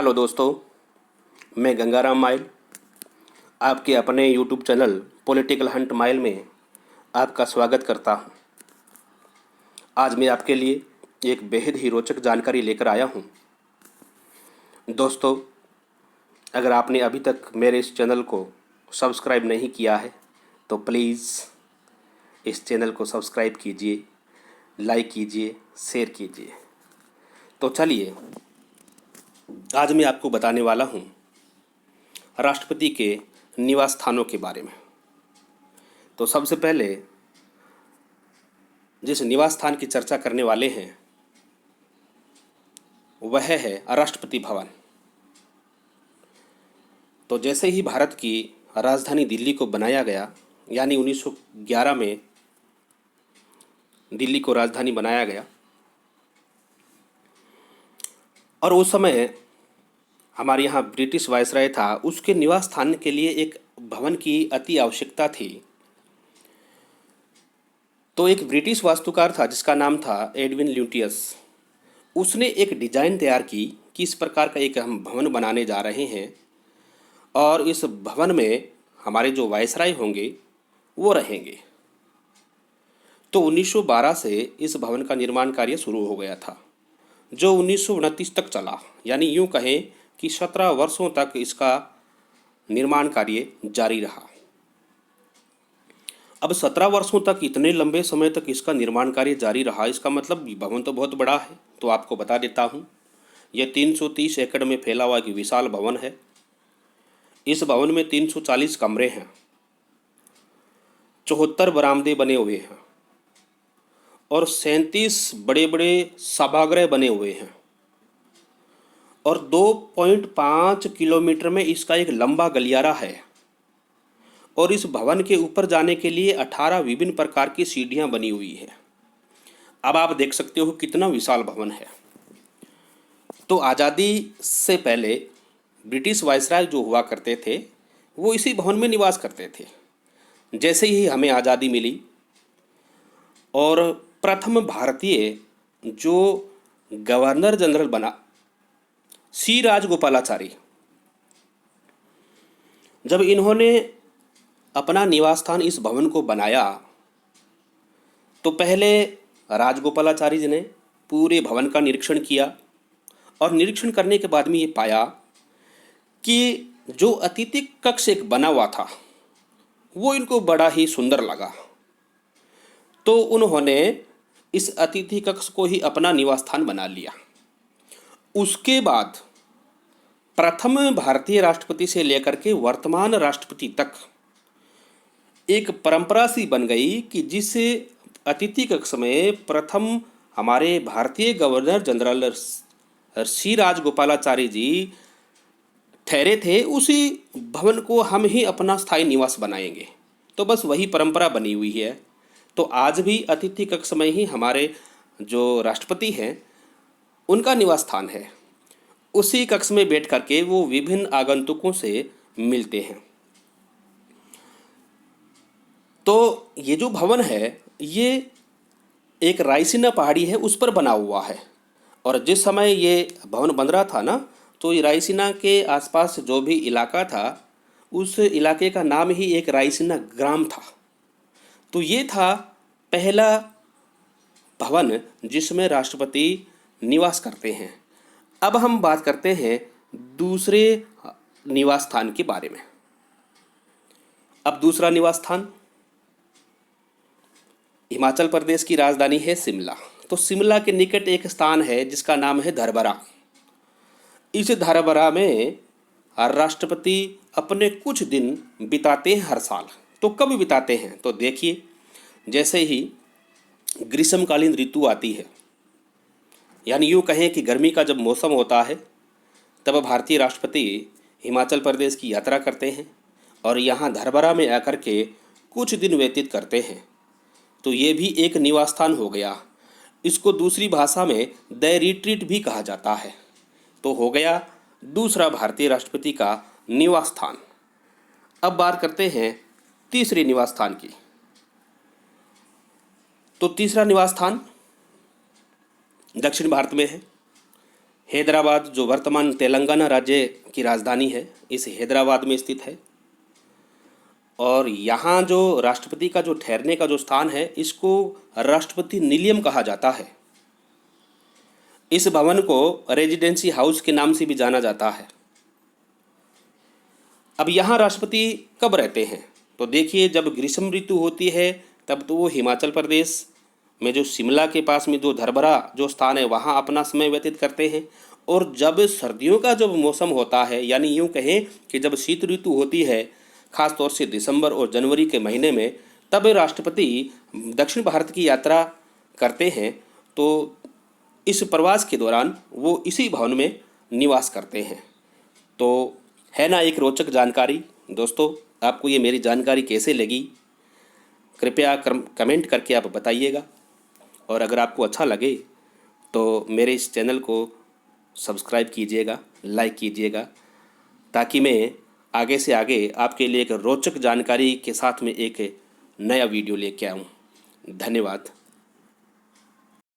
Hello दोस्तों, मैं Gangaram mile आपके अपने YouTube channel political Hunt mile में आपका स्वागत करता हूं। आज मैं आपके लिए एक बेहद ही रोचक जानकारी लेकर आया हूं। दोस्तों, अगर आपने अभी तक मेरे इस चैनल को सब्सक्राइब नहीं किया है तो प्लीज़ इस चैनल को सब्सक्राइब कीजिए, लाइक कीजिए, शेयर कीजिए। तो चलिए, आज मैं आपको बताने वाला हूं राष्ट्रपति के निवास स्थानों के बारे में। तो सबसे पहले जिस निवास स्थान की चर्चा करने वाले हैं वह है राष्ट्रपति भवन। तो जैसे ही भारत की राजधानी दिल्ली को बनाया गया, यानी 1911 में दिल्ली को राजधानी बनाया गया, और उस समय हमारे यहाँ ब्रिटिश वायसराय था, उसके निवास स्थान के लिए एक भवन की अति आवश्यकता थी। तो एक ब्रिटिश वास्तुकार था जिसका नाम था एडविन ल्यूटियस। उसने एक डिजाइन तैयार की कि इस प्रकार का एक हम भवन बनाने जा रहे हैं और इस भवन में हमारे जो वायसराय होंगे वो रहेंगे। तो 1912 से इस भवन का निर्माण कार्य शुरू हो गया था, जो 1929 तक चला। यानी यूँ कहें कि 17 वर्षों तक इसका निर्माण कार्य जारी रहा। अब 17 वर्षों तक, इतने लंबे समय तक इसका निर्माण कार्य जारी रहा, इसका मतलब भवन तो बहुत बड़ा है। तो आपको बता देता हूँ, यह 330 एकड़ में फैला हुआ एक विशाल भवन है। इस भवन में 340 कमरे हैं, 74 बरामदे बने हुए हैं और 37 बड़े बड़े सभागृह बने हुए हैं और 2.5 किलोमीटर में इसका एक लंबा गलियारा है। और इस भवन के ऊपर जाने के लिए 18 विभिन्न प्रकार की सीढ़ियां बनी हुई है। अब आप देख सकते हो कितना विशाल भवन है। तो आज़ादी से पहले ब्रिटिश वायसराय जो हुआ करते थे वो इसी भवन में निवास करते थे। जैसे ही हमें आज़ादी मिली और प्रथम भारतीय जो गवर्नर जनरल बना, सी राजगोपालाचारी, जब इन्होंने अपना निवास स्थान इस भवन को बनाया तो पहले राजगोपालाचारी जी ने पूरे भवन का निरीक्षण किया और निरीक्षण करने के बाद में ये पाया कि जो अतिथि कक्ष एक बना हुआ था वो इनको बड़ा ही सुंदर लगा। तो उन्होंने इस अतिथि कक्ष को ही अपना निवास स्थान बना लिया। उसके बाद प्रथम भारतीय राष्ट्रपति से लेकर के वर्तमान राष्ट्रपति तक एक परंपरा सी बन गई कि जिस अतिथि कक्ष में प्रथम हमारे भारतीय गवर्नर जनरल सी राजगोपालाचारी जी ठहरे थे, उसी भवन को हम ही अपना स्थायी निवास बनाएंगे। तो बस वही परंपरा बनी हुई है। तो आज भी अतिथि कक्ष में ही हमारे जो राष्ट्रपति हैं उनका निवास स्थान है। उसी कक्ष में बैठ करके वो विभिन्न आगंतुकों से मिलते हैं। तो ये जो भवन है ये एक रायसीना पहाड़ी है उस पर बना हुआ है। और जिस समय ये भवन बन रहा था ना, तो ये रायसीना के आसपास जो भी इलाका था उस इलाके का नाम ही एक रायसीना ग्राम था। तो ये था पहला भवन जिसमें राष्ट्रपति निवास करते हैं। अब हम बात करते हैं दूसरे निवास स्थान के बारे में। अब दूसरा निवास स्थान हिमाचल प्रदेश की राजधानी है शिमला। तो शिमला के निकट एक स्थान है जिसका नाम है धरबरा। इस धरबरा में राष्ट्रपति अपने कुछ दिन बिताते हैं हर साल। तो कब बिताते हैं तो देखिए, जैसे ही ग्रीष्मकालीन ऋतु आती है, यानी यूँ कहें कि गर्मी का जब मौसम होता है, तब भारतीय राष्ट्रपति हिमाचल प्रदेश की यात्रा करते हैं और यहाँ धरबरा में आकर के कुछ दिन व्यतीत करते हैं। तो ये भी एक निवास स्थान हो गया। इसको दूसरी भाषा में द रिट्रीट भी कहा जाता है। तो हो गया दूसरा भारतीय राष्ट्रपति का निवास स्थान। अब बात करते हैं तीसरे निवास स्थान की। तो तीसरा निवास स्थान दक्षिण भारत में है, हैदराबाद जो वर्तमान तेलंगाना राज्य की राजधानी है, इस हैदराबाद में स्थित है। और यहाँ जो राष्ट्रपति का जो ठहरने का जो स्थान है, इसको राष्ट्रपति निलयम कहा जाता है। इस भवन को रेजिडेंसी हाउस के नाम से भी जाना जाता है। अब यहाँ राष्ट्रपति कब रहते हैं? तो देखिए, जब ग्रीष्म ऋतु होती है तब तो वो हिमाचल प्रदेश में जो शिमला के पास में जो धरबरा जो स्थान है वहाँ अपना समय व्यतीत करते हैं। और जब सर्दियों का जब मौसम होता है, यानी यूँ कहें कि जब शीत ऋतु होती है, खास तौर से दिसंबर और जनवरी के महीने में, तब राष्ट्रपति दक्षिण भारत की यात्रा करते हैं। तो इस प्रवास के दौरान वो इसी भवन में निवास करते हैं। तो है ना एक रोचक जानकारी। दोस्तों, आपको ये मेरी जानकारी कैसे लगी, कृपया कमेंट करके आप बताइएगा। और अगर आपको अच्छा लगे तो मेरे इस चैनल को सब्सक्राइब कीजिएगा, लाइक कीजिएगा, ताकि मैं आगे से आगे आपके लिए एक रोचक जानकारी के साथ में एक नया वीडियो लेके आऊँ। धन्यवाद।